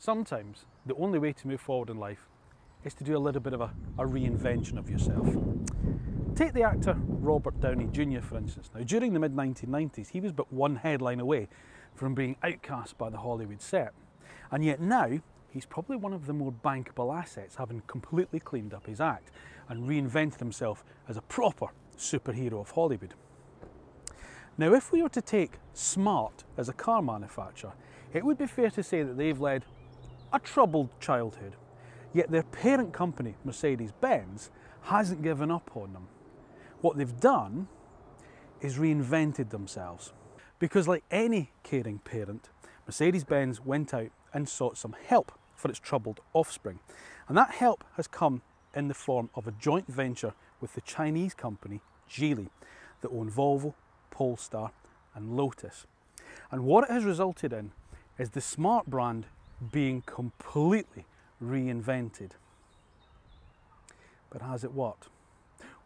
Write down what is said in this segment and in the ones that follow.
Sometimes the only way to move forward in life is to do a little bit of a reinvention of yourself. Take the actor Robert Downey Jr. for instance. Now, during the mid-1990s, he was but one headline away from being outcast by the Hollywood set. And yet now, he's probably one of the more bankable assets, having completely cleaned up his act and reinvented himself as a proper superhero of Hollywood. Now, if we were to take Smart as a car manufacturer, it would be fair to say that they've led a troubled childhood. Yet their parent company, Mercedes-Benz, hasn't given up on them. What they've done is reinvented themselves. Because like any caring parent, Mercedes-Benz went out and sought some help for its troubled offspring. And that help has come in the form of a joint venture with the Chinese company Geely that own Volvo, Polestar and Lotus. And what it has resulted in is the Smart brand being completely reinvented. But has it what?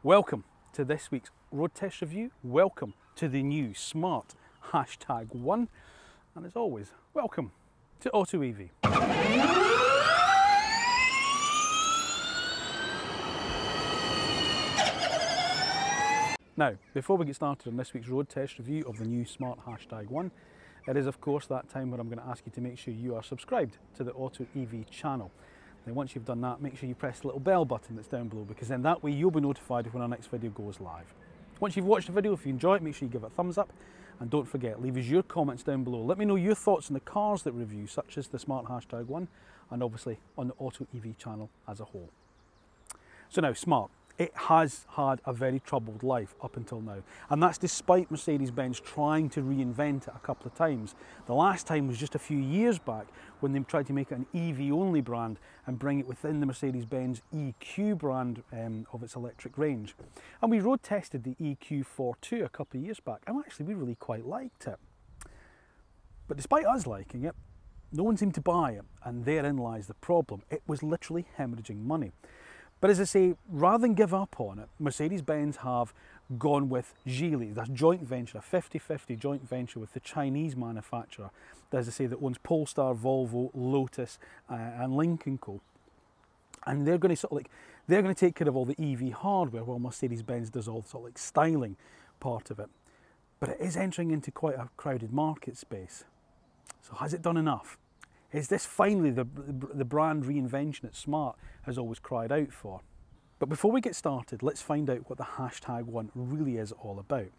Welcome to this week's road test review. Welcome to the new Smart #1. And as always, welcome to AutoEV. Now, before we get started on this week's road test review of the new Smart #1, it is of course that time where I'm going to ask you to make sure you are subscribed to the AutoEV channel. Then once you've done that, make sure you press the little bell button that's down below, because then that way you'll be notified when our next video goes live. Once you've watched the video, if you enjoy it, make sure you give it a thumbs up, and don't forget, leave us your comments down below. Let me know your thoughts on the cars that we review, such as the Smart #1, and obviously on the AutoEV channel as a whole. So now, Smart. It has had a very troubled life up until now, and that's despite Mercedes-Benz trying to reinvent it a couple of times. The last time was just a few years back when they tried to make it an EV-only brand and bring it within the Mercedes-Benz EQ brand of its electric range. And we road tested the EQ42 a couple of years back, and actually we really quite liked it. But despite us liking it, no one seemed to buy it, and therein lies the problem. It was literally hemorrhaging money. But as I say, rather than give up on it, Mercedes-Benz have gone with Geely, that joint venture, a 50-50 joint venture with the Chinese manufacturer, as I say, that owns Polestar, Volvo, Lotus and Lynk Co. And they're going to they're going to take care of all the EV hardware, while Mercedes-Benz does all the styling part of it. But it is entering into quite a crowded market space. So has it done enough? Is this finally the brand reinvention that Smart has always cried out for? But before we get started, let's find out what the #1 really is all about.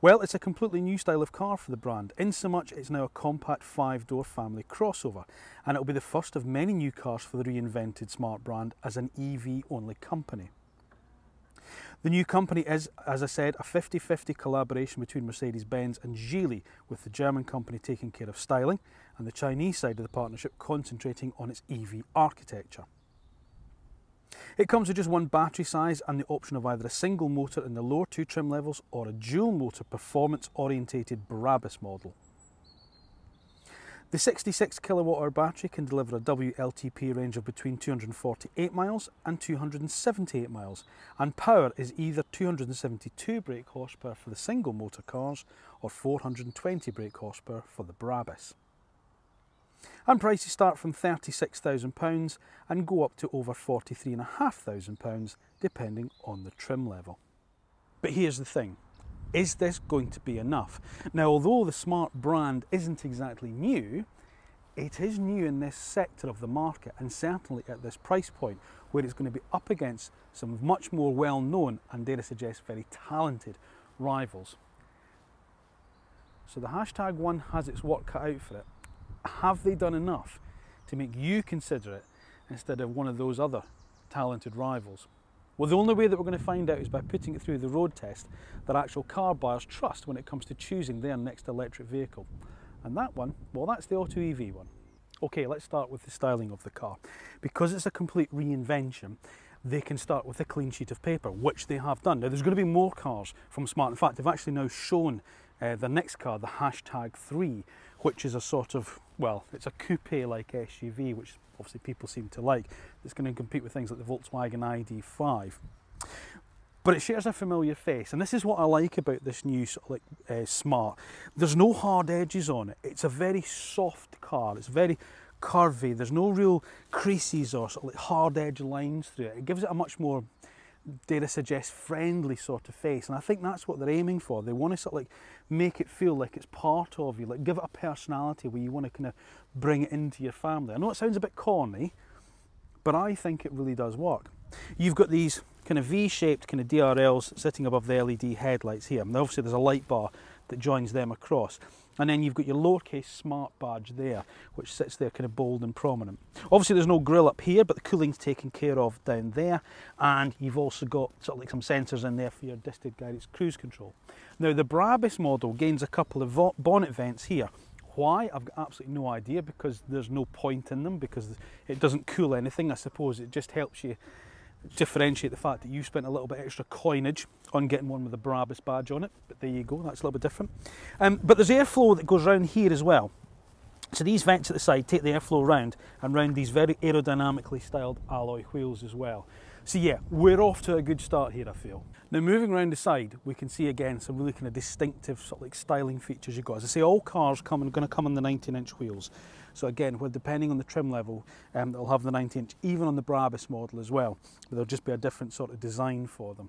Well, it's a completely new style of car for the brand, in so much it's now a compact 5-door family crossover, and it will be the first of many new cars for the reinvented Smart brand as an EV-only company. The new company is, as I said, a 50-50 collaboration between Mercedes-Benz and Geely, with the German company taking care of styling and the Chinese side of the partnership concentrating on its EV architecture. It comes with just one battery size and the option of either a single motor in the lower two trim levels or a dual motor performance-orientated Brabus model. The 66 kWh battery can deliver a WLTP range of between 248 miles and 278 miles, and power is either 272 brake horsepower for the single motor cars or 420 brake horsepower for the Brabus. And prices start from £36,000 and go up to over £43,500 depending on the trim level. But here's the thing. Is this going to be enough? Now, although the Smart brand isn't exactly new, it is new in this sector of the market, and certainly at this price point where it's going to be up against some much more well-known and, dare I suggest, very talented rivals. So the #1 has its work cut out for it. Have they done enough to make you consider it instead of one of those other talented rivals? Well, the only way that we're going to find out is by putting it through the road test that actual car buyers trust when it comes to choosing their next electric vehicle. And that one, well, that's the AutoEV one. Okay, let's start with the styling of the car. Because it's a complete reinvention, they can start with a clean sheet of paper, which they have done. Now, there's going to be more cars from Smart. In fact, they've actually now shown the next car, the #3, which is a sort of, well, it's a coupe-like SUV, which obviously people seem to like. It's going to compete with things like the Volkswagen ID.5. But it shares a familiar face, and this is what I like about this new Smart. There's no hard edges on it. It's a very soft car. It's very curvy, there's no real creases or sort of like hard edge lines through it. It gives it a much more, dare I suggest, friendly sort of face, and I think that's what they're aiming for. They want to sort of like make it feel like it's part of you, like give it a personality where you want to kind of bring it into your family. I know it sounds a bit corny, but I think it really does work. You've got these kind of V-shaped kind of DRLs sitting above the LED headlights here, and obviously there's a light bar that joins them across. And then you've got your lowercase smart badge there, which sits there kind of bold and prominent. Obviously there's no grille up here, but the cooling's taken care of down there. And you've also got sort of like some sensors in there for your distance guided cruise control. Now the Brabus model gains a couple of bonnet vents here. Why? I've got absolutely no idea, because there's no point in them, because it doesn't cool anything. I suppose it just helps you differentiate the fact that you spent a little bit extra coinage on getting one with a Brabus badge on it, but there you go, that's a little bit different. But there's airflow that goes around here as well. So these vents at the side take the airflow round and round these very aerodynamically styled alloy wheels as well. So yeah, we're off to a good start here, I feel. Now moving around the side, we can see again some really kind of distinctive sort of like styling features you've got. As I say, all cars are going to come on the 19-inch wheels. So again, depending on the trim level, they'll have the 19-inch, even on the Brabus model as well. But there'll just be a different sort of design for them.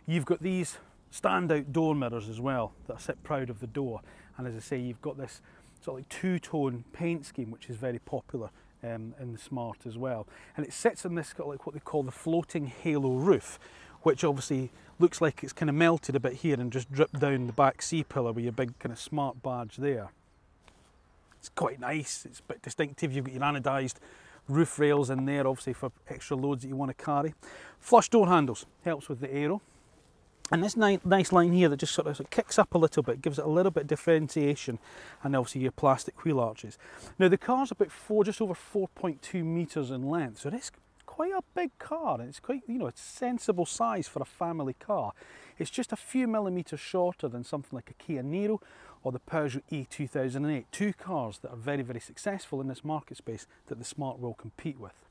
You've got these standout door mirrors as well that sit proud of the door. And as I say, you've got this sort of like two-tone paint scheme, which is very popular in the Smart as well. And it sits in this like what they call the floating halo roof, which obviously looks like it's kind of melted a bit here and just dripped down the back C-pillar with your big kind of Smart badge there. It's quite nice, it's a bit distinctive. You've got your anodised roof rails in there, obviously for extra loads that you want to carry. Flush door handles, helps with the aero. And this nice line here that just sort of kicks up a little bit, gives it a little bit of differentiation, and obviously your plastic wheel arches. Now the car's about just over 4.2 metres in length, so it is quite a big car, and it's quite, you know, it's sensible size for a family car. It's just a few millimetres shorter than something like a Kia Niro or the Peugeot E2008, two cars that are very, very successful in this market space that the Smart will compete with.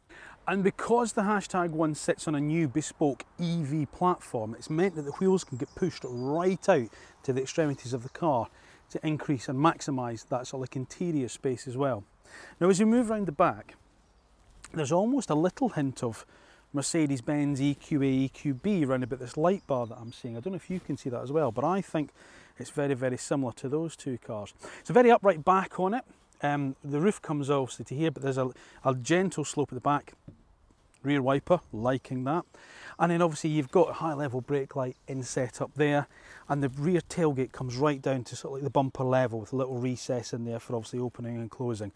And because the Hashtag 1 sits on a new bespoke EV platform, it's meant that the wheels can get pushed right out to the extremities of the car to increase and maximise that sort of like interior space as well. Now as you move around the back, there's almost a little hint of Mercedes-Benz EQA, EQB around about this light bar that I'm seeing. I don't know if you can see that as well, but I think it's very, very similar to those two cars. It's a very upright back on it. The roof comes obviously to here, but there's a gentle slope at the back. Rear wiper, liking that. And then obviously you've got a high level brake light inset up there, and the rear tailgate comes right down to sort of like the bumper level with a little recess in there for obviously opening and closing.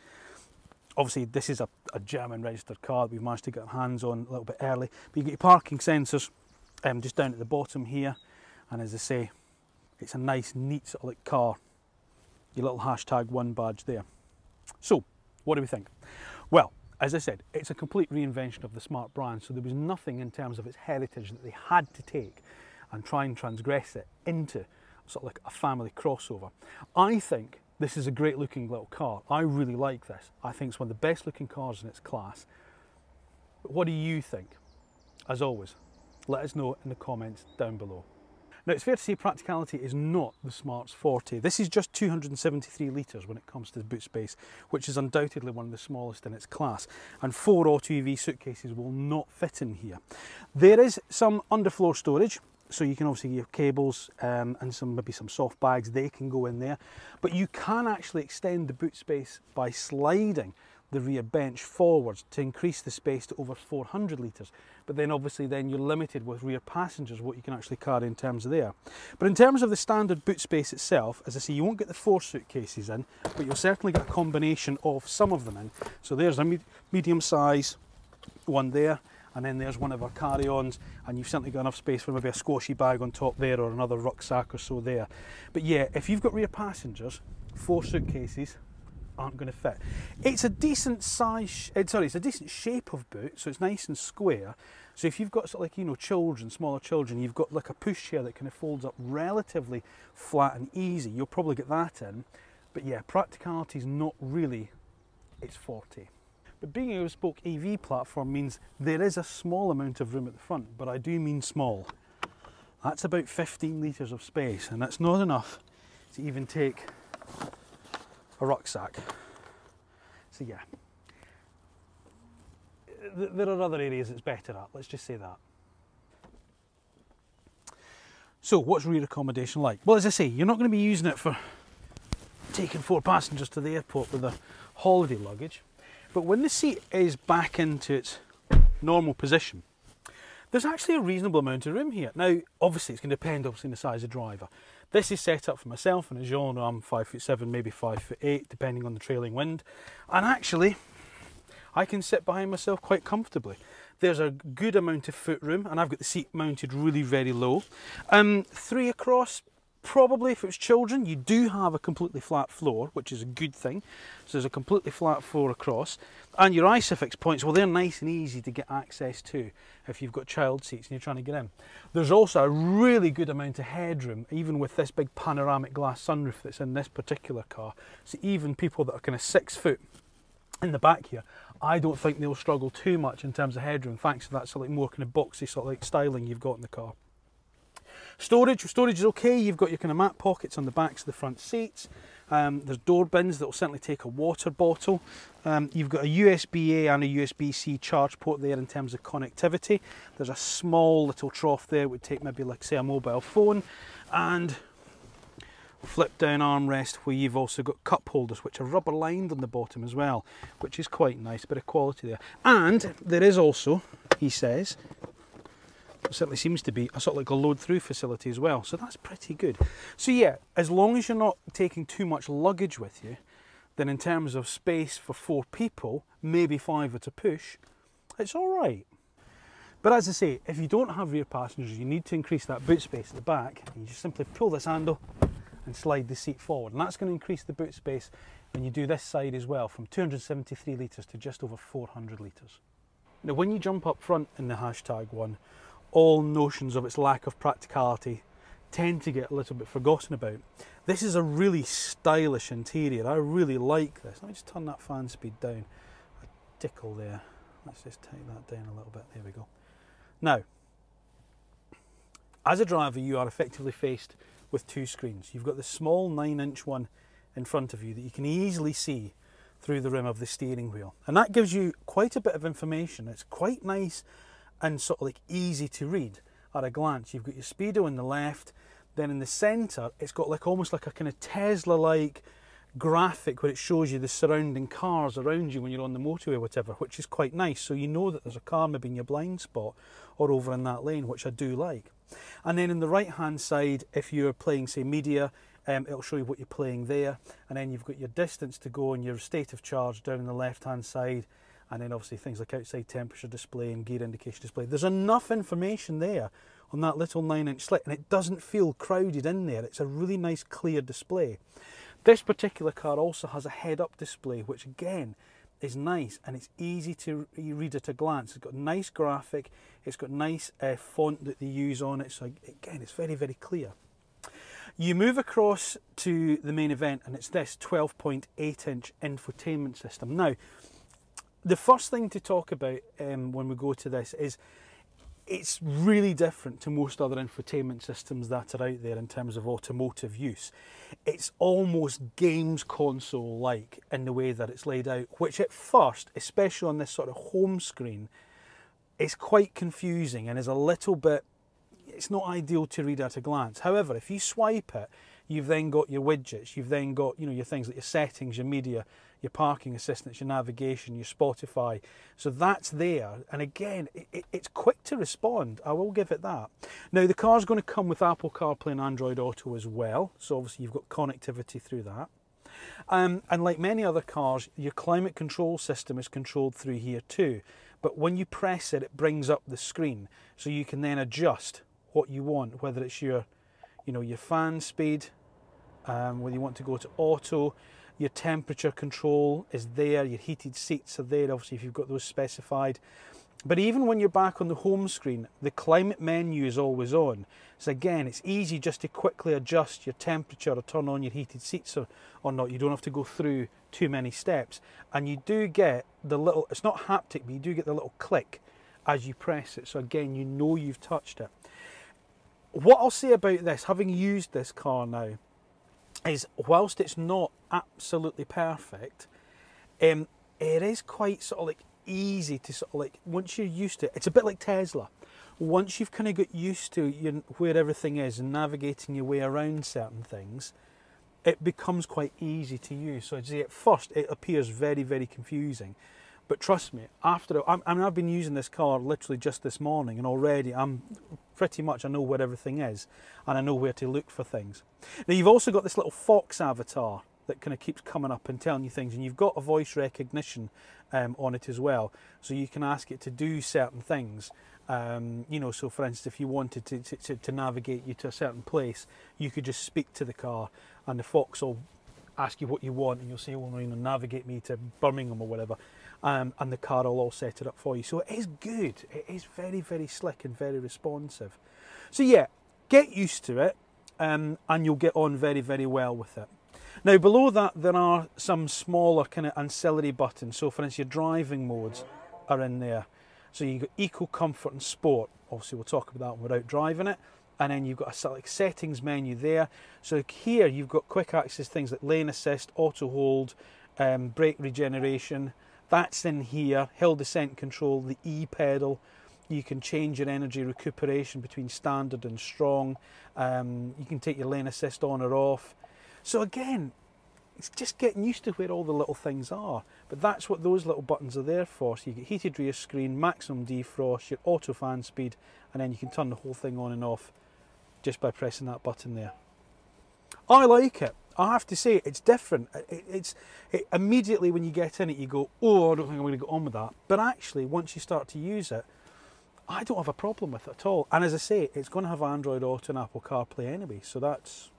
Obviously this is a German registered car that we've managed to get our hands on a little bit early, but you get your parking sensors just down at the bottom here, and as I say, it's a nice neat sort of like car. Your little Hashtag 1 badge there. So what do we think? Well, as I said, it's a complete reinvention of the Smart brand, so there was nothing in terms of its heritage that they had to take and try and transgress it into sort of like a family crossover. I think this is a great looking little car. I really like this. I think it's one of the best looking cars in its class. But what do you think? As always, let us know in the comments down below. Now it's fair to say Practicality is not the Smart's forte. This is just 273 litres when it comes to the boot space, which is undoubtedly one of the smallest in its class, and 4 AutoEV suitcases will not fit in here. There is some underfloor storage, so you can obviously get your cables and maybe some soft bags, they can go in there, but you can actually extend the boot space by sliding the rear bench forwards to increase the space to over 400 litres. But then obviously you're limited with rear passengers, what you can actually carry in terms of there. But in terms of the standard boot space itself, as I say, you won't get the 4 suitcases in, but you'll certainly get a combination of some of them in. So there's a medium size one there, and then there's one of our carry-ons, and you've certainly got enough space for maybe a squashy bag on top there or another rucksack or so there. But yeah, if you've got rear passengers, 4 suitcases aren't going to fit. It's a decent size, it's a decent shape of boot, so it's nice and square. So if you've got sort of like, you know, children, smaller children, you've got like a pushchair that kind of folds up relatively flat and easy, you'll probably get that in. But yeah, Practicality is not really its forte. But being a bespoke EV platform means there is a small amount of room at the front, but I do mean small. That's about 15 litres of space, and that's not enough to even take a rucksack. So yeah, there are other areas it's better at, let's just say that. So what's rear accommodation like? Well, as I say, you're not going to be using it for taking 4 passengers to the airport with their holiday luggage, but when the seat is back into its normal position, there's actually a reasonable amount of room here. Now, obviously, it's going to depend on the size of driver. This is set up for myself, and as you all know, I'm 5'7", maybe 5'8", depending on the trailing wind. And actually, I can sit behind myself quite comfortably. There's a good amount of foot room, and I've got the seat mounted really very low. 3 across, probably if it's children, you do have a completely flat floor, which is a good thing. So there's a completely flat floor across. And your ISOFIX points, well, they're nice and easy to get access to if you've got child seats and you're trying to get in. There's also a really good amount of headroom, even with this big panoramic glass sunroof that's in this particular car. So even people that are kind of 6 foot in the back here, I don't think they'll struggle too much in terms of headroom, thanks to that sort of like more kind of boxy sort of like styling you've got in the car. Storage is okay. You've got your kind of mat pockets on the backs of the front seats. There's door bins that will certainly take a water bottle. You've got a USB-A and a USB-C charge port there in terms of connectivity. There's a small little trough there, would take maybe like say a mobile phone, and flip down armrest where you've also got cup holders which are rubber lined on the bottom as well, which is quite nice, bit of quality there. And there is also, he says, it certainly seems to be a sort of like a load through facility as well, so that's pretty good. So yeah, as long as you're not taking too much luggage with you, then in terms of space for 4 people, maybe 5 at a push, it's all right. But as I say, if you don't have rear passengers, you need to increase that boot space at the back. You just simply pull this handle and slide the seat forward, and that's going to increase the boot space when you do this side as well, from 273 litres to just over 400 litres. Now when you jump up front in the hashtag one, all notions of its lack of practicality tend to get a little bit forgotten about. This is a really stylish interior. I really like this. Let me just turn that fan speed down a tickle there. Let's just take that down a little bit. There we go. Now, as a driver, you are effectively faced with 2 screens. You've got the small 9-inch one in front of you that you can easily see through the rim of the steering wheel, and that gives you quite a bit of information. It's quite nice and sort of like easy to read at a glance. You've got your speedo on the left, then in the centre it's got like almost like a kind of Tesla-like graphic where it shows you the surrounding cars around you when you're on the motorway or whatever, which is quite nice, so you know that there's a car maybe in your blind spot or over in that lane, which I do like. And then in the right hand side, if you're playing say media, it'll show you what you're playing there, and then you've got your distance to go and your state of charge down on the left hand side, and then obviously things like outside temperature display and gear indication display. There's enough information there on that little 9-inch slit, and it doesn't feel crowded in there. It's a really nice clear display. This particular car also has a head-up display, which again is nice, and it's easy to read at a glance. It's got a nice graphic, it's got nice font that they use on it, so again it's very, very clear. You move across to the main event, and it's this 12.8-inch infotainment system. Now, the first thing to talk about when we go to this is it's really different to most other infotainment systems that are out there in terms of automotive use. It's almost games console-like in the way that it's laid out, which at first, especially on this sort of home screen, is quite confusing and is a little bit, it's not ideal to read at a glance. However, if you swipe it, you've then got your widgets, you've then got, you know, your things like your settings, your media, your parking assistance, your navigation, your Spotify. So that's there. And again, it's quick to respond. I will give it that. Now, the car's going to come with Apple CarPlay and Android Auto as well. So obviously you've got connectivity through that. And like many other cars, your climate control system is controlled through here too. But when you press it, it brings up the screen. So you can then adjust what you want, whether it's your, you know, your fan speed, whether you want to go to auto. Your temperature control is there, your heated seats are there, obviously if you've got those specified. But even when you're back on the home screen, the climate menu is always on. So again, it's easy just to quickly adjust your temperature or turn on your heated seats or not. You don't have to go through too many steps. And you do get the little, it's not haptic, but you do get the little click as you press it. So again, you know you've touched it. What I'll say about this, having used this car now, is whilst it's not absolutely perfect, it is quite sort of like easy to sort of like, once you're used to it, it's a bit like Tesla. Once you've kind of got used to where everything is and navigating your way around certain things, it becomes quite easy to use. So I'd say at first it appears very, very confusing. But trust me, after I've been using this car literally just this morning, and already I'm pretty much, I know where everything is and I know where to look for things. Now you've also got this little Fox avatar that kind of keeps coming up and telling you things, and you've got a voice recognition on it as well, so you can ask it to do certain things. You know, so for instance, if you wanted to navigate you to a certain place, you could just speak to the car and the Fox will ask you what you want, and you'll say, well, you know, navigate me to Birmingham or whatever, and the car will all set it up for you. So it is good. It is very, very slick and very responsive. So yeah, get used to it, and you'll get on very, very well with it. Now below that there are some smaller kind of ancillary buttons. So for instance, your driving modes are in there. So you've got Eco, Comfort and Sport. Obviously we'll talk about that without driving it. And then you've got a select settings menu there. So here you've got quick access things like lane assist, auto hold, brake regeneration. That's in here. Hill descent control, the E-pedal. You can change your energy recuperation between standard and strong. You can take your lane assist on or off. So again, it's just getting used to where all the little things are. But that's what those little buttons are there for. So you get heated rear screen, maximum defrost, your auto fan speed, and then you can turn the whole thing on and off just by pressing that button there. I like it. I have to say, it's different. Immediately when you get in it, you go, oh, I don't think I'm going to get on with that. But actually, once you start to use it, I don't have a problem with it at all. And as I say, it's going to have Android Auto and Apple CarPlay anyway, so that's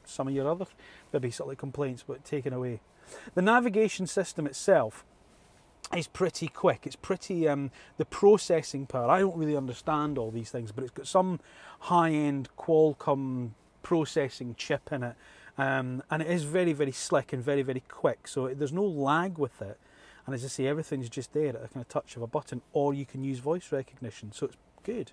some of your other maybe sort of like complaints but taken away. The navigation system itself is pretty quick. It's pretty, the processing power, I don't really understand all these things, but it's got some high-end Qualcomm processing chip in it, and it is very, very slick and very, very quick, so there's no lag with it. And as I say, everything's just there at a kind of touch of a button, or you can use voice recognition, so it's good.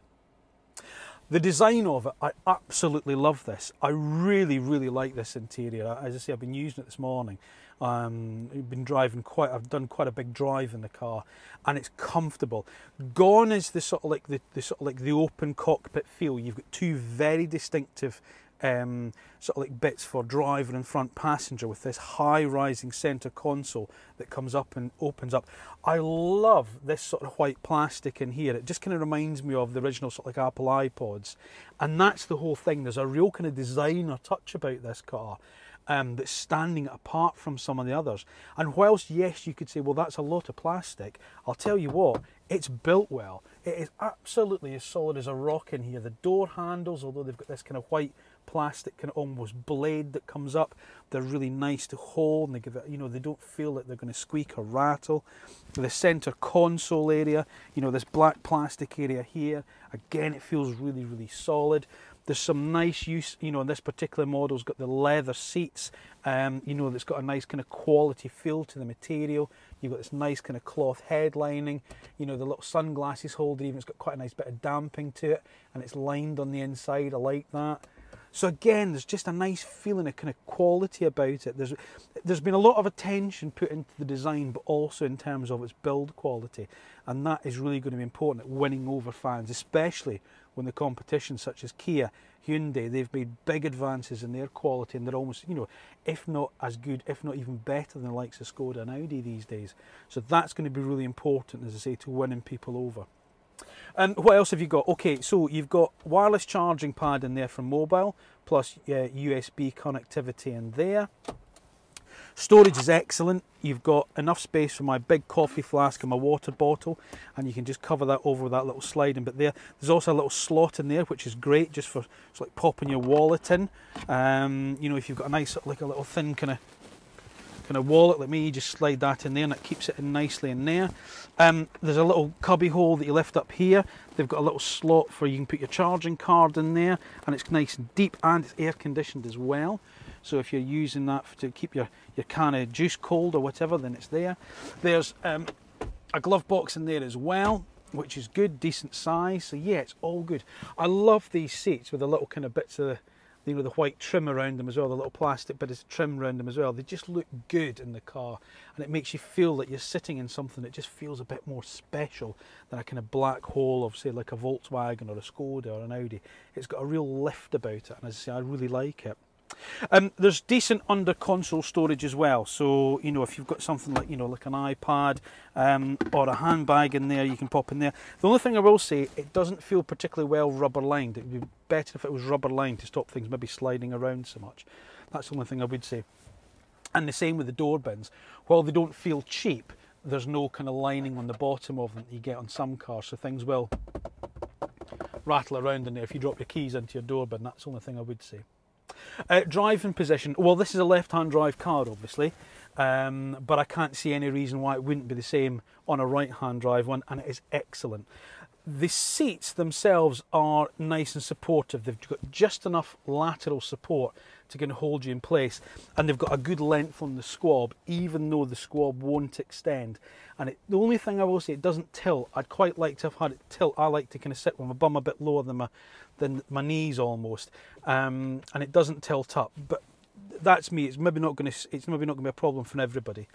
The design of it, I absolutely love this. I really, really like this interior. As I say, I've been using it this morning. I've been driving I've done quite a big drive in the car, and it's comfortable. Gone is the sort of like the open cockpit feel. You've got two very distinctive sort of like bits for driver and front passenger with this high rising center console that comes up and opens up. I love this sort of white plastic in here. It just kind of reminds me of the original sort of like Apple iPods, and that's the whole thing. There's a real kind of designer touch about this car that's standing apart from some of the others. And whilst yes, you could say, well, that's a lot of plastic, I'll tell you what, it's built well. It is absolutely as solid as a rock in here. The door handles, although they've got this kind of white plastic kind of almost blade that comes up, they're really nice to hold, and they give it, you know, they don't feel like they're going to squeak or rattle. The center console area, you know, this black plastic area here, again, it feels really, really solid. There's some nice use, you know, in this particular model's got the leather seats, you know, that's got a nice kind of quality feel to the material. You've got this nice kind of cloth headlining, you know, the little sunglasses holder, even it's got quite a nice bit of damping to it, and it's lined on the inside. I like that. So again, there's just a nice feeling of kind of quality about it. There's been a lot of attention put into the design, but also in terms of its build quality, and that is really going to be important at winning over fans, especially when the competition such as Kia, Hyundai, they've made big advances in their quality, and they're almost, you know, if not as good, if not even better than the likes of Skoda and Audi these days. So that's going to be really important, as I say, to winning people over. And what else have you got? Okay, so you've got wireless charging pad in there for mobile, plus USB connectivity in there. Storage is excellent. You've got enough space for my big coffee flask and my water bottle, and you can just cover that over with that little sliding bit there. There's also a little slot in there, which is great just for it's like popping your wallet in. You know, if you've got a nice, like a little thin kind of wallet like me, you just slide that in there and it keeps it in nicely in there. There's a little cubby hole that you lift up here. They've got a little slot for you can put your charging card in there, and it's nice and deep, and it's air conditioned as well. So if you're using that to keep your can of juice cold or whatever, then it's there. There's a glove box in there as well, which is good, decent size. So yeah, it's all good. I love these seats with the little kind of bits of you know, the white trim around them as well, the little plastic bit of trim around them as well. They just look good in the car, and it makes you feel that you're sitting in something that just feels a bit more special than a kind of black hole of, say, like a Volkswagen or a Skoda or an Audi. It's got a real lift about it, and as I say, I really like it. There's decent under console storage as well, so you know, if you've got something like, you know, like an iPad or a handbag in there, you can pop in there. The only thing I will say, it doesn't feel particularly well rubber lined. It would be better if it was rubber lined to stop things maybe sliding around so much. That's the only thing I would say. And the same with the door bins. While they don't feel cheap, there's no kind of lining on the bottom of them that you get on some cars, so things will rattle around in there if you drop your keys into your door bin. That's the only thing I would say. Driving position, well, this is a left-hand drive car obviously, but I can't see any reason why it wouldn't be the same on a right-hand drive one, and it is excellent. The seats themselves are nice and supportive. They've got just enough lateral support to kind of hold you in place, and they've got a good length on the squab, even though the squab won't extend. And the only thing I will say, it doesn't tilt. I'd quite like to have had it tilt. I like to kind of sit with my bum a bit lower than my knees almost, and it doesn't tilt up. But that's me. It's maybe not going to be a problem for everybody.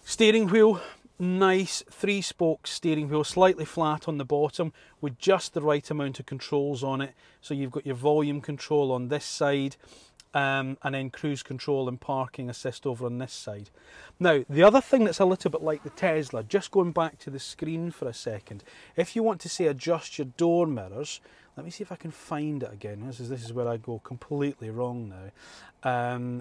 Steering wheel, nice 3-spoke steering wheel, slightly flat on the bottom with just the right amount of controls on it. So you've got your volume control on this side, and then cruise control and parking assist over on this side. Now, the other thing that's a little bit like the Tesla, just going back to the screen for a second, if you want to, say, adjust your door mirrors, let me see if I can find it again. This is where I go completely wrong now.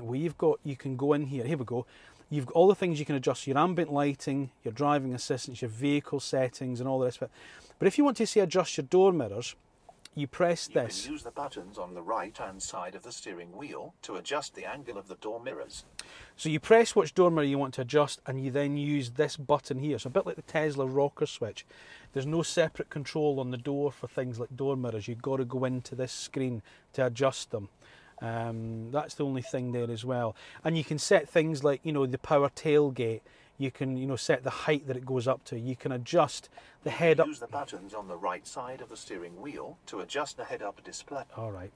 Where you can go in here, here we go. You've got all the things you can adjust: your ambient lighting, your driving assistance, your vehicle settings, and all the rest of it. But if you want to, say, adjust your door mirrors, you press this. You can use the buttons on the right-hand side of the steering wheel to adjust the angle of the door mirrors. So you press which door mirror you want to adjust, and you then use this button here. So a bit like the Tesla rocker switch. There's no separate control on the door for things like door mirrors. You've got to go into this screen to adjust them. That's the only thing there as well. And you can set things like, you know, the power tailgate. You can, you know, set the height that it goes up to. You can adjust the head-up. Use the buttons on the right side of the steering wheel to adjust the head-up display. All right.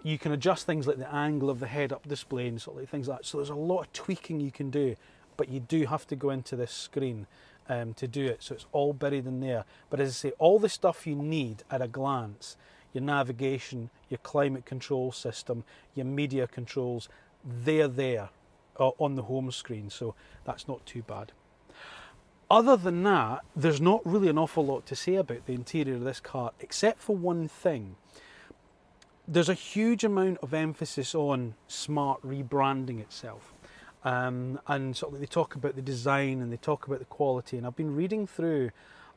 You can adjust things like the angle of the head-up display and sort of like things like that. So there's a lot of tweaking you can do, but you do have to go into this screen to do it. So it's all buried in there. But as I say, all the stuff you need at a glance, your navigation, your climate control system, your media controls, they're there on the home screen, so that's not too bad. Other than that, there's not really an awful lot to say about the interior of this car, except for one thing. There's a huge amount of emphasis on Smart rebranding itself, and sort of they talk about the design and they talk about the quality, and I've been reading through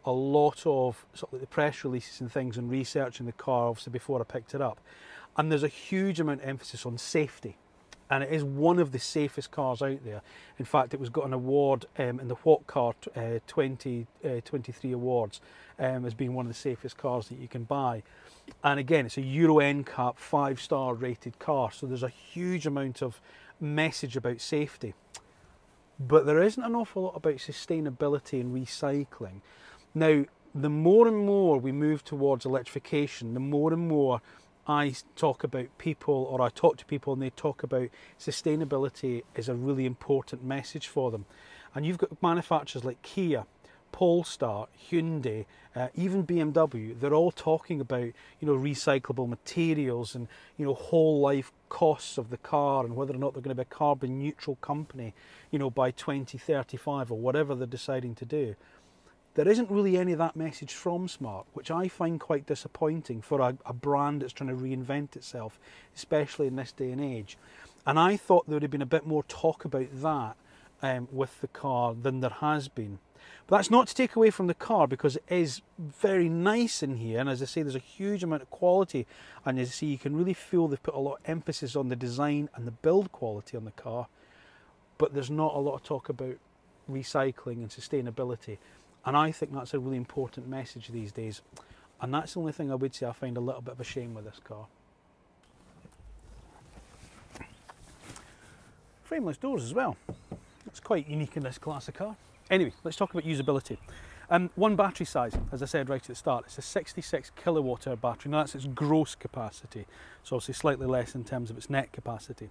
a lot of sort of like the press releases and things and researching the car obviously before I picked it up, and there's a huge amount of emphasis on safety. And it is one of the safest cars out there. In fact, it got an award in the What Car 2023 awards as being one of the safest cars that you can buy. And again, it's a Euro NCAP 5-star rated car, so there's a huge amount of message about safety. But there isn't an awful lot about sustainability and recycling. Now, the more and more we move towards electrification, the more and more I talk about people, or I talk to people and they talk about sustainability is a really important message for them. And you've got manufacturers like Kia, Polestar, Hyundai, even BMW. They're all talking about, you know, recyclable materials and, you know, whole life costs of the car and whether or not they're going to be a carbon neutral company, you know, by 2035 or whatever they're deciding to do. There isn't really any of that message from Smart, which I find quite disappointing for a brand that's trying to reinvent itself, especially in this day and age. And I thought there would have been a bit more talk about that with the car than there has been. But that's not to take away from the car, because it is very nice in here, and as I say, there's a huge amount of quality, and as I see, you can really feel they've put a lot of emphasis on the design and the build quality on the car, but there's not a lot of talk about recycling and sustainability. And I think that's a really important message these days. And that's the only thing I would say I find a little bit of a shame with this car. Frameless doors as well. That's quite unique in this class of car. Anyway, let's talk about usability. One battery size, as I said right at the start, it's a 66 kilowatt hour battery. Now that's its gross capacity, so obviously slightly less in terms of its net capacity.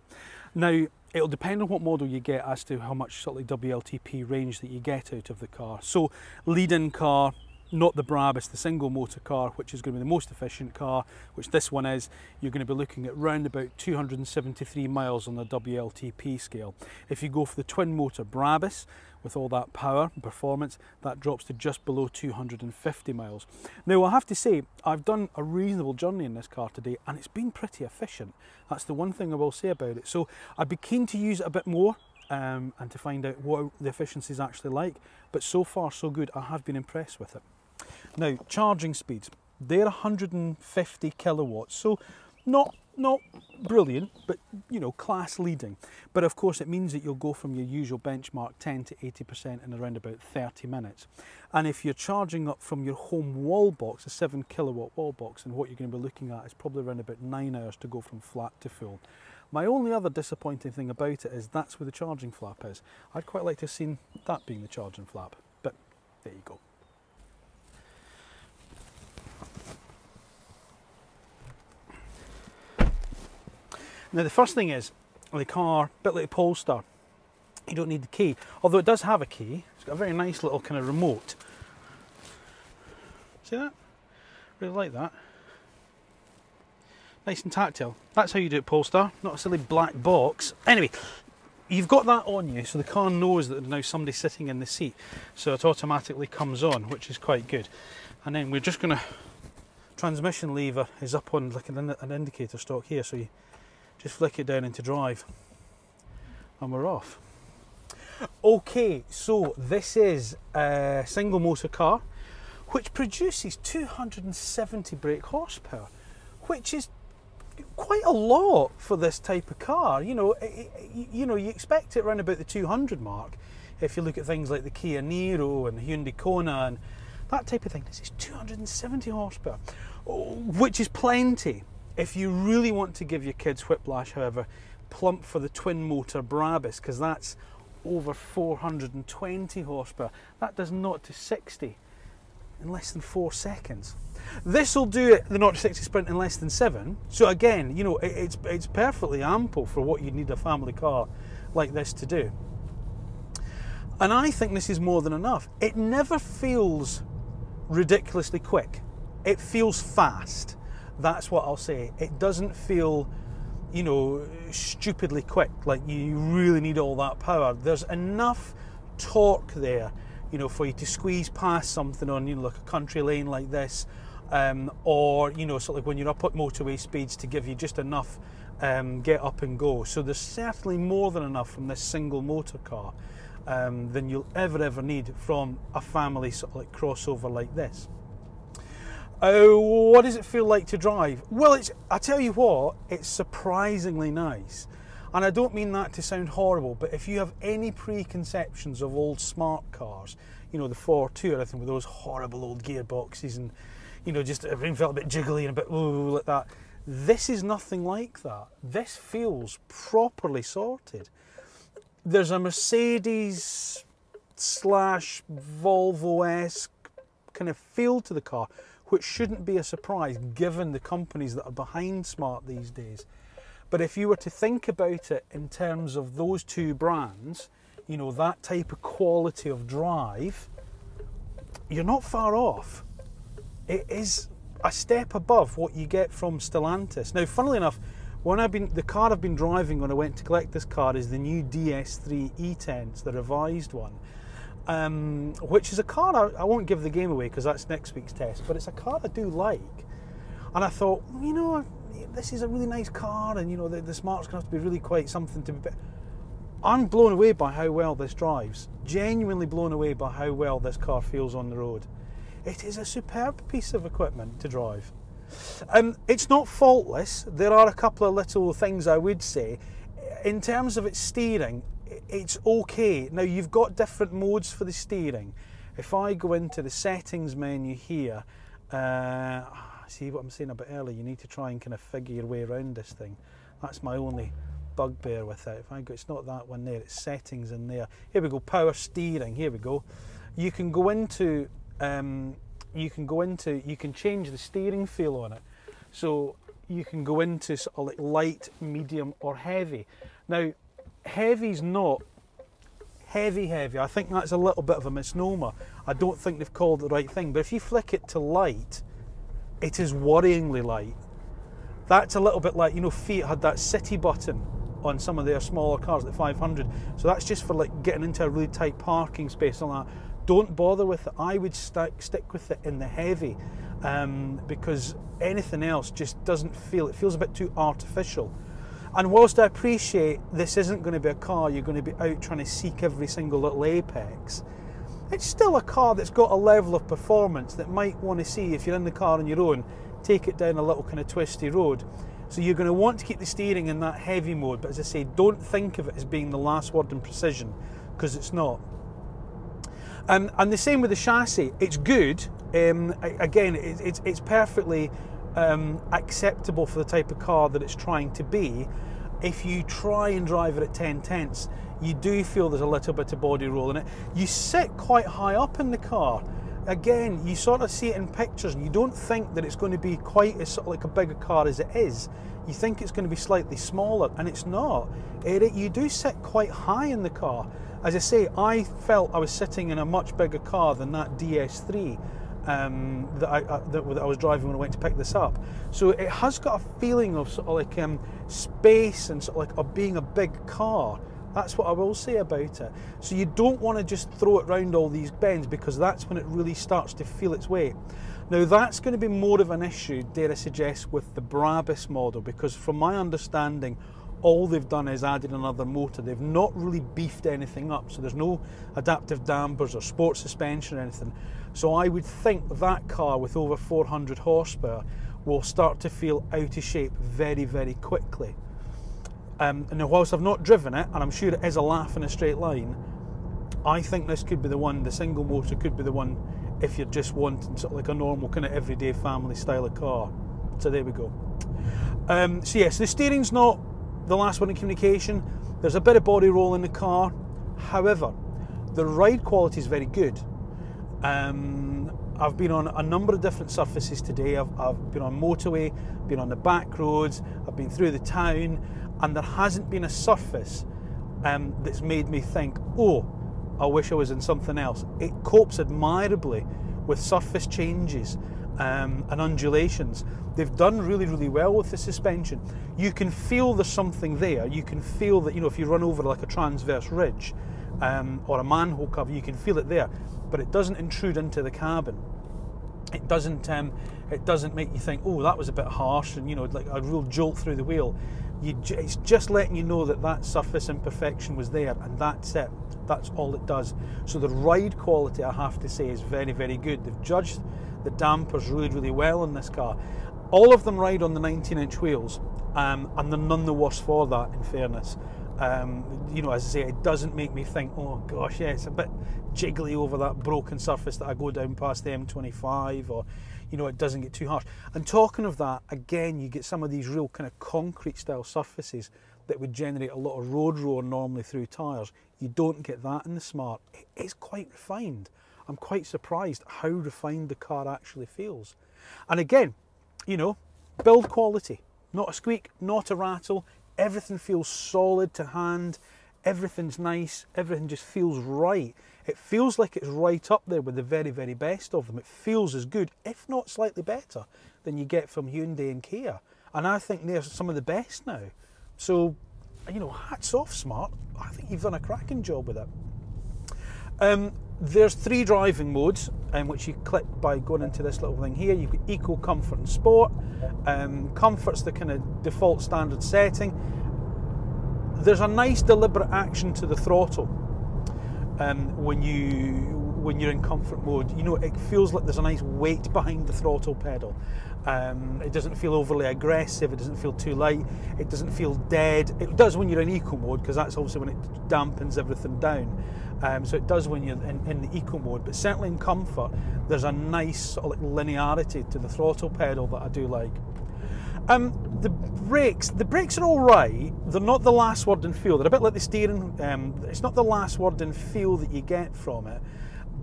Now it'll depend on what model you get as to how much sort of WLTP range that you get out of the car. So lead-in car, not the Brabus, the single motor car, which is going to be the most efficient car, which this one is, you're going to be looking at round about 273 miles on the WLTP scale. If you go for the twin motor Brabus, with all that power and performance, that drops to just below 250 miles. Now I have to say, I've done a reasonable journey in this car today and it's been pretty efficient. That's the one thing I will say about it. So I'd be keen to use it a bit more and to find out what the efficiency is actually like, but so far so good. I have been impressed with it. Now, charging speeds, they're 150 kilowatts, so not brilliant, but you know, class leading. But of course it means that you'll go from your usual benchmark 10 to 80% in around about 30 minutes. And if you're charging up from your home wall box, a 7 kilowatt wall box, and what you're going to be looking at is probably around about 9 hours to go from flat to full. My only other disappointing thing about it is that's where the charging flap is. I'd quite like to have seen that being the charging flap, but there you go. Now the first thing is, the car, a bit like the Polestar, you don't need the key, although it does have a key. It's got a very nice little kind of remote. See that? Really like that. Nice and tactile. That's how you do it, Polestar, not a silly black box. Anyway, you've got that on you, so the car knows that there's now somebody sitting in the seat, so it automatically comes on, which is quite good. And then we're just going to, transmission lever is up on like an indicator stalk here, so you just flick it down into drive and we're off. Okay, so this is a single motor car which produces 270 brake horsepower, which is quite a lot for this type of car. You know, you expect it around about the 200 mark if you look at things like the Kia Niro and the Hyundai Kona and that type of thing. This is 270 horsepower, which is plenty. If you really want to give your kids whiplash, however, plump for the twin motor Brabus, because that's over 420 horsepower. That does 0 to 60 in less than 4 seconds. This will do it, the 0 to 60 sprint, in less than 7. So again, you know, it's perfectly ample for what you need a family car like this to do. And I think this is more than enough. It never feels ridiculously quick. It feels fast. That's what I'll say. It doesn't feel, you know, stupidly quick, like you really need all that power. There's enough torque there, you know, for you to squeeze past something on, you know, like a country lane like this, or, you know, sort of like when you're up at motorway speeds to give you just enough get up and go. So there's certainly more than enough from this single motor car than you'll ever need from a family sort of like crossover like this. What does it feel like to drive? Well, I tell you what, it's surprisingly nice. And I don't mean that to sound horrible, but if you have any preconceptions of old smart cars, you know, the 4.2 or anything with those horrible old gearboxes and, you know, just everything felt a bit jiggly and a bit ooh, like that. This is nothing like that. This feels properly sorted. There's a Mercedes / Volvo-esque kind of feel to the car, which shouldn't be a surprise given the companies that are behind Smart these days. But if you were to think about it in terms of those two brands, you know, that type of quality of drive, you're not far off. It is a step above what you get from Stellantis. Now, funnily enough, the car I've been driving when I went to collect this car is the new DS3 E-Tense, the revised one. Which is a car I won't give the game away because that's next week's test, but it's a car I do like. And I thought, you know, this is a really nice car, and you know, the Smart's going to have to be really quite something to be. I'm blown away by how well this drives. Genuinely blown away by how well this car feels on the road. It is a superb piece of equipment to drive. It's not faultless. There are a couple of little things I would say. In terms of its steering, it's okay. Now, you've got different modes for the steering. If I go into the settings menu here, see what I'm saying a bit earlier, you need to try and kind of figure your way around this thing. That's my only bugbear with it. If I go, it's not that one there, it's settings in there. Here we go, power steering, here we go. You can go into you can change the steering feel on it. So you can go into sort of like light, medium or heavy. Now, heavy's not heavy. I think that's a little bit of a misnomer. I don't think they've called the right thing, but if you flick it to light, it is worryingly light. That's a little bit like, you know, Fiat had that city button on some of their smaller cars, like 500. So that's just for like getting into a really tight parking space and all that. Don't bother with it. I would stick with it in the heavy, because anything else just doesn't feel, it feels a bit too artificial. And whilst I appreciate this isn't going to be a car you're going to be out trying to seek every single little apex, it's still a car that's got a level of performance that might want to see, if you're in the car on your own, take it down a little kind of twisty road. So you're going to want to keep the steering in that heavy mode, but as I say, don't think of it as being the last word in precision, because it's not. And the same with the chassis. It's good. Again, it's perfectly acceptable for the type of car that it's trying to be. If you try and drive it at 10 tenths, you do feel there's a little bit of body roll in it. You sit quite high up in the car. Again, you sort of see it in pictures and you don't think that it's going to be quite as sort of like a bigger car as it is. You think it's going to be slightly smaller, and it's not. You do sit quite high in the car. As I say, I felt I was sitting in a much bigger car than that DS3 that I was driving when I went to pick this up. So it has got a feeling of sort of like space and sort of like of being a big car. That's what I will say about it. So you don't want to just throw it around all these bends, because that's when it really starts to feel its weight. Now that's going to be more of an issue, dare I suggest, with the Brabus model, because from my understanding, all they've done is added another motor. They've not really beefed anything up, so there's no adaptive dampers or sports suspension or anything. So I would think that car with over 400 horsepower will start to feel out of shape very, very quickly. Now, whilst I've not driven it, and I'm sure it is a laugh in a straight line, I think this could be the one, the single motor could be the one if you're just wanting sort of like a normal kind of everyday family style of car. So there we go. So yes, the steering's not the last one in communication. There's a bit of body roll in the car. However, the ride quality is very good. I've been on a number of different surfaces today. I've been on motorway, been on the back roads, I've been through the town, and there hasn't been a surface that's made me think, oh, I wish I was in something else. It copes admirably with surface changes and undulations. They've done really, really well with the suspension. You can feel there's something there. You can feel that, you know, if you run over like a transverse ridge or a manhole cover, you can feel it there, but it doesn't intrude into the cabin. It doesn't make you think, oh, that was a bit harsh, and, you know, like a real jolt through the wheel. It's just letting you know that that surface imperfection was there, and that's it. That's all it does. So the ride quality, I have to say, is very, very good. They've judged the dampers really, really well in this car. All of them ride on the 19-inch wheels, and they're none the worse for that, in fairness. You know, as I say, it doesn't make me think, oh gosh, yeah, it's a bit jiggly over that broken surface that I go down past the M25, or, you know, it doesn't get too harsh. And talking of that, again, you get some of these real kind of concrete style surfaces that would generate a lot of road roar normally through tyres. You don't get that in the Smart. It is quite refined. I'm quite surprised how refined the car actually feels. And again, you know, build quality, not a squeak, not a rattle. Everything feels solid to hand. Everything's nice. Everything just feels right. It feels like it's right up there with the very, very best of them. It feels as good, if not slightly better, than you get from Hyundai and Kia. And I think they're some of the best now. So, you know, hats off, Smart. I think you've done a cracking job with it. There's 3 driving modes, which you click by going into this little thing here. You've got Eco, Comfort and Sport. Comfort's the kind of default standard setting. There's a nice deliberate action to the throttle when you're in Comfort mode. You know, it feels like there's a nice weight behind the throttle pedal. It doesn't feel overly aggressive, it doesn't feel too light, it doesn't feel dead. It does when you're in Eco mode, because that's obviously when it dampens everything down. So it does when you're in the Eco mode, but certainly in Comfort, there's a nice sort of like linearity to the throttle pedal that I do like. The brakes are all right. They're not the last word in feel. They're a bit like the steering. It's not the last word in feel that you get from it,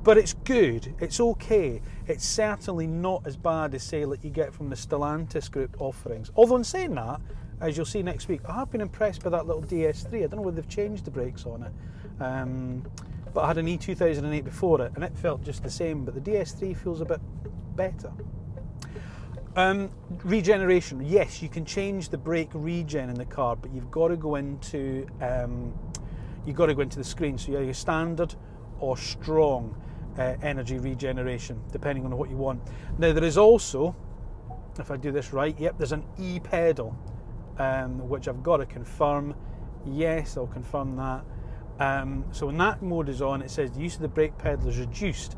but it's good, it's okay. It's certainly not as bad as, say, like you get from the Stellantis group offerings. Although in saying that, as you'll see next week, I have been impressed by that little DS3. I don't know whether they've changed the brakes on it. But I had an E2008 before it, and it felt just the same, but the DS3 feels a bit better. Regeneration, yes, you can change the brake regen in the car, but you've got to go into the screen. So you have your standard or strong energy regeneration, depending on what you want. Now there is also, if I do this right, yep, there's an e-pedal, which I've got to confirm. Yes, I'll confirm that. So when that mode is on, it says the use of the brake pedal is reduced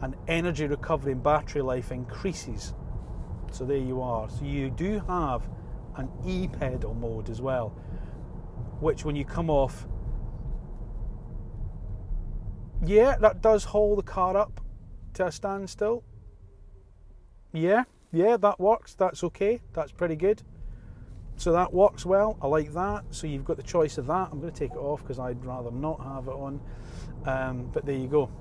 and energy recovery and battery life increases. So there you are. So you do have an e-pedal mode as well, which when you come off, yeah, that does haul the car up to a standstill. Yeah, that works. That's okay. That's pretty good. So that works well. I like that. So you've got the choice of that. I'm going to take it off because I'd rather not have it on. But there you go.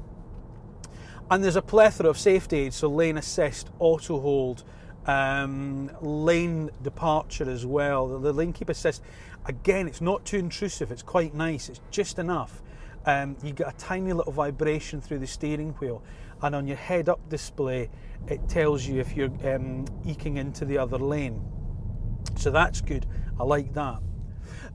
And there's a plethora of safety aids. So lane assist, auto hold, lane departure as well. The lane keep assist. Again, it's not too intrusive. It's quite nice. It's just enough. You get a tiny little vibration through the steering wheel, and on your head-up display it tells you if you're eking into the other lane. So that's good. I like that.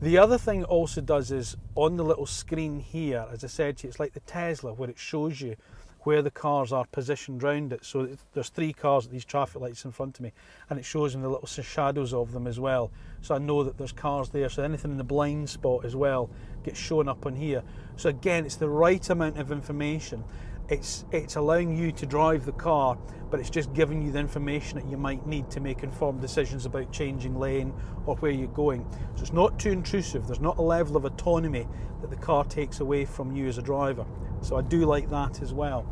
The other thing it also does is on the little screen here, as I said to you, it's like the Tesla where it shows you where the cars are positioned round it. So there's 3 cars at these traffic lights in front of me, and it shows me the little shadows of them as well. So I know that there's cars there, so anything in the blind spot as well gets shown up on here. So again, it's the right amount of information. It's allowing you to drive the car, but it's just giving you the information that you might need to make informed decisions about changing lane or where you're going. So it's not too intrusive. There's not a level of autonomy that the car takes away from you as a driver. So I do like that as well.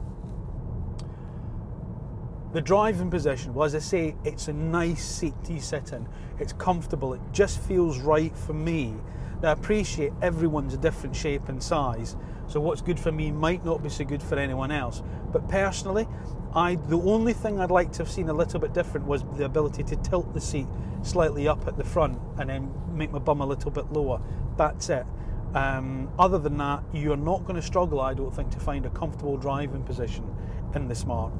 The driving position, well, as I say, it's a nice seat to sit in. It's comfortable. It just feels right for me. Now, I appreciate everyone's a different shape and size, so what's good for me might not be so good for anyone else. But personally, the only thing I'd like to have seen a little bit different was the ability to tilt the seat slightly up at the front and then make my bum a little bit lower. That's it. Other than that, you're not going to struggle, I don't think, to find a comfortable driving position in the Smart.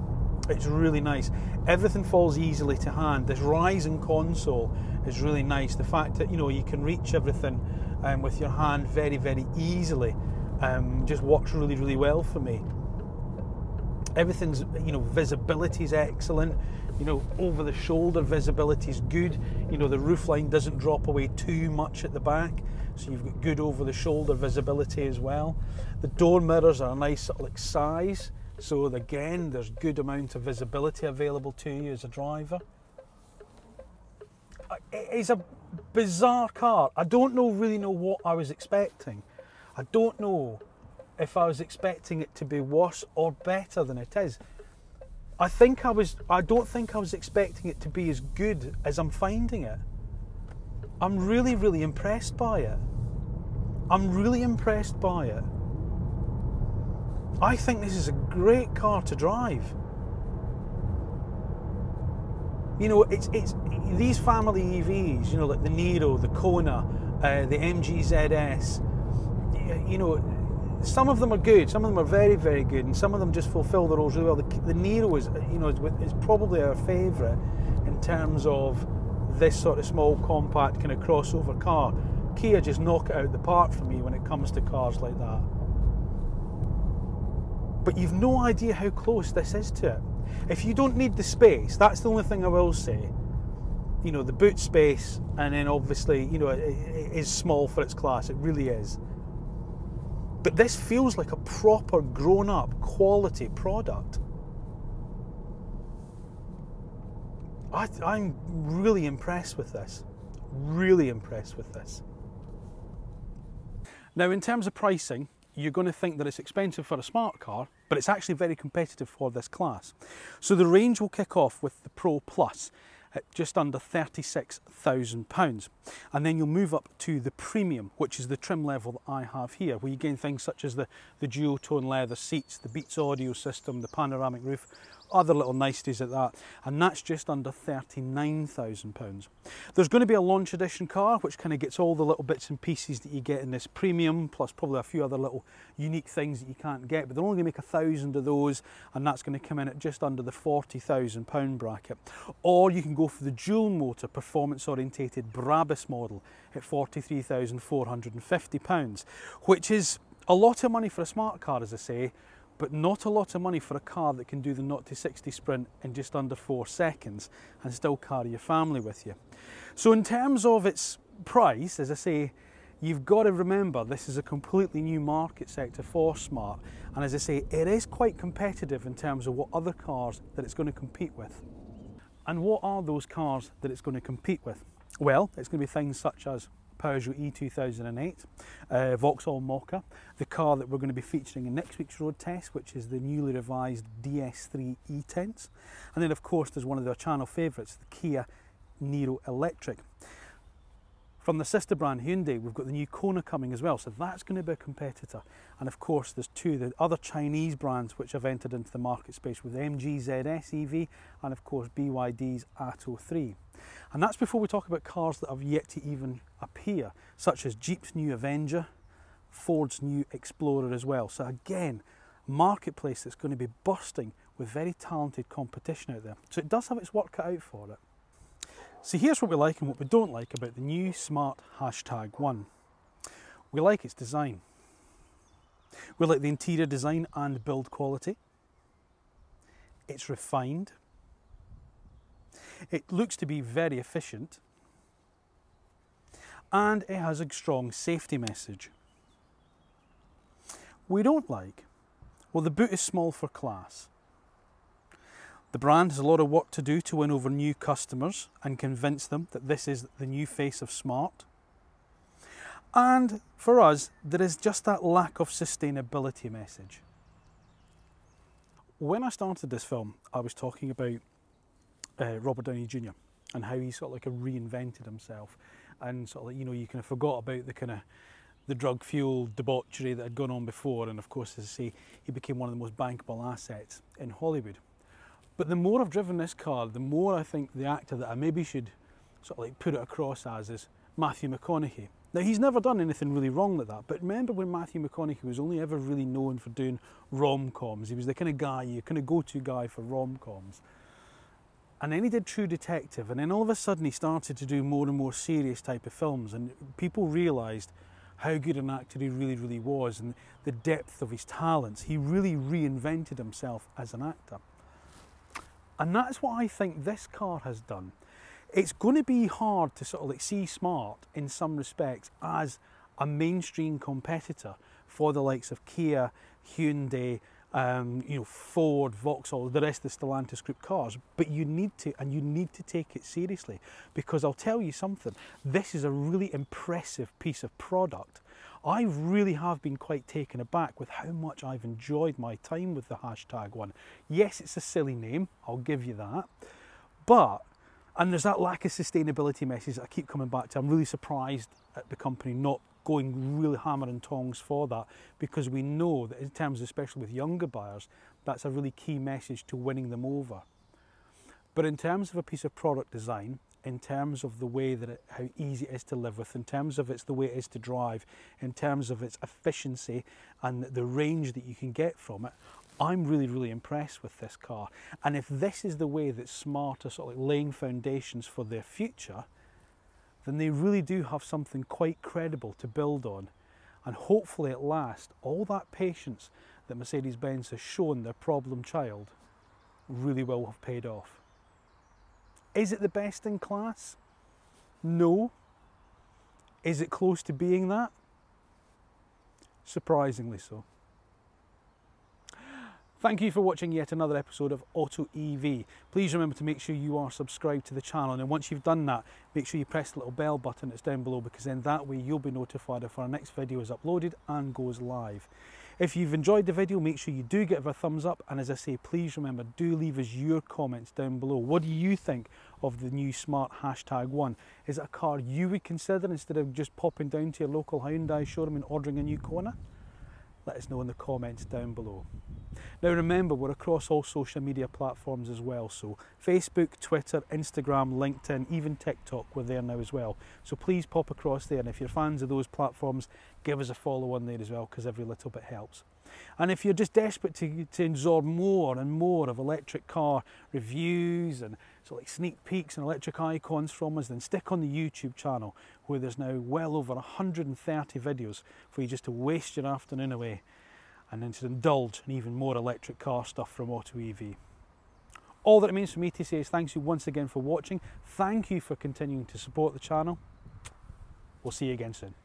It's really nice. Everything falls easily to hand. This rising console is really nice. The fact that, you know, you can reach everything with your hand very, very easily just works really, really well for me. Everything's, you know, visibility is excellent. You know, over the shoulder visibility is good. You know, the roofline doesn't drop away too much at the back, so you've got good over the shoulder visibility as well. The door mirrors are a nice sort of like size. So again, there's good amount of visibility available to you as a driver. It's a bizarre car. I don't really know what I was expecting. I don't know if I was expecting it to be worse or better than it is. I don't think I was expecting it to be as good as I'm finding it. I'm really, really impressed by it. I'm really impressed by it. I think this is a great car to drive. You know, it's these family EVs, you know, like the Niro, the Kona, the MG ZS, you know, some of them are good, some of them are very, very good, and some of them just fulfill the roles really well. The Niro is, you know, is probably our favourite in terms of this sort of small, compact kind of crossover car. Kia just knock it out the park for me when it comes to cars like that. But you've no idea how close this is to it. If you don't need the space, that's the only thing I will say. You know, the boot space, and then obviously, you know, it is small for its class, it really is. But this feels like a proper grown-up quality product. I'm really impressed with this. Really impressed with this. Now, in terms of pricing, you're going to think that it's expensive for a smart car, but it's actually very competitive for this class. So the range will kick off with the Pro Plus. at just under £36,000. And then you'll move up to the premium, which is the trim level that I have here, where you gain things such as the duotone leather seats, the Beats audio system, the panoramic roof, other little niceties at that, and that's just under £39,000. There's going to be a launch edition car which kind of gets all the little bits and pieces that you get in this premium, plus probably a few other little unique things that you can't get, but they're only going to make 1,000 of those, and that's going to come in at just under the £40,000 bracket. Or you can go for the dual motor performance orientated Brabus model at £43,450, which is a lot of money for a smart car, as I say, but not a lot of money for a car that can do the 0 to 60 sprint in just under 4 seconds and still carry your family with you. So in terms of its price, as I say, you've got to remember this is a completely new market sector for Smart, and as I say, it is quite competitive in terms of what other cars that it's going to compete with. And what are those cars that it's going to compete with? Well, it's going to be things such as Peugeot E2008, Vauxhall Mokka, the car that we're going to be featuring in next week's road test, which is the newly revised DS3 E-Tense. And then of course there's one of their channel favourites, the Kia Niro Electric. From the sister brand Hyundai, we've got the new Kona coming as well, so that's going to be a competitor. And of course there's the other Chinese brands which have entered into the market space with MG ZS EV and of course BYD's Atto 3. And that's before we talk about cars that have yet to even appear, such as Jeep's new Avenger, Ford's new Explorer as well. So again, marketplace that's going to be bursting with very talented competition out there. So it does have its work cut out for it. So here's what we like and what we don't like about the new Smart #1. We like its design. We like the interior design and build quality. It's refined. It looks to be very efficient, and it has a strong safety message. We don't like, well, the boot is small for class. The brand has a lot of work to do to win over new customers and convince them that this is the new face of Smart. And for us, there is just that lack of sustainability message. When I started this film, I was talking about Robert Downey Jr. and how he sort of like reinvented himself, and sort of like, you know, you kind of forgot about the drug fueled debauchery that had gone on before, and of course, as I say, he became one of the most bankable assets in Hollywood. But the more I've driven this car, the more I think the actor that I maybe should sort of like put it across as is Matthew McConaughey. Now, he's never done anything really wrong like that, but remember when Matthew McConaughey was only ever really known for doing rom-coms. He was the kind of guy, you kind of go-to guy for rom-coms. And then he did True Detective, and then all of a sudden he started to do more and more serious type of films, and people realised how good an actor he really, really was and the depth of his talents. He really reinvented himself as an actor. And that's what I think this car has done. It's going to be hard to sort of like see Smart in some respects as a mainstream competitor for the likes of Kia, Hyundai, you know, Ford, Vauxhall, the rest of the Stellantis group cars, but you need to take it seriously, because I'll tell you something, this is a really impressive piece of product. I really have been quite taken aback with how much I've enjoyed my time with the #1. Yes, it's a silly name, I'll give you that, and there's that lack of sustainability message that I keep coming back to. I'm really surprised at the company not going really hammer and tongs for that, because we know that in terms, especially with younger buyers, that's a really key message to winning them over. But in terms of a piece of product design, in terms of the way that how easy it is to live with, in terms of the way it is to drive, in terms of its efficiency and the range that you can get from it, I'm really, really impressed with this car. And if this is the way that Smart are sort of like laying foundations for their future, then they really do have something quite credible to build on. And hopefully at last, all that patience that Mercedes-Benz has shown their problem child really will have paid off. Is it the best in class? No. Is it close to being that? Surprisingly so. Thank you for watching yet another episode of AutoEV. Please remember to make sure you are subscribed to the channel, and once you've done that, make sure you press the little bell button that's down below, because then that way you'll be notified if our next video is uploaded and goes live. If you've enjoyed the video, make sure you do give it a thumbs up, and as I say, please remember, do leave us your comments down below. What do you think of the new Smart #1? Is it a car you would consider instead of just popping down to your local Hyundai showroom and ordering a new Kona? Let us know in the comments down below. Now remember, we're across all social media platforms as well, so Facebook, Twitter, Instagram, LinkedIn, even TikTok, we're there now as well. So please pop across there, and if you're fans of those platforms, give us a follow on there as well, because every little bit helps. And if you're just desperate to absorb more and more of electric car reviews and so like sneak peeks and electric icons from us, then stick on the YouTube channel, where there's now well over 130 videos for you just to waste your afternoon away and then to indulge in even more electric car stuff from AutoEV. All that remains for me to say is thanks you once again for watching. Thank you for continuing to support the channel. We'll see you again soon.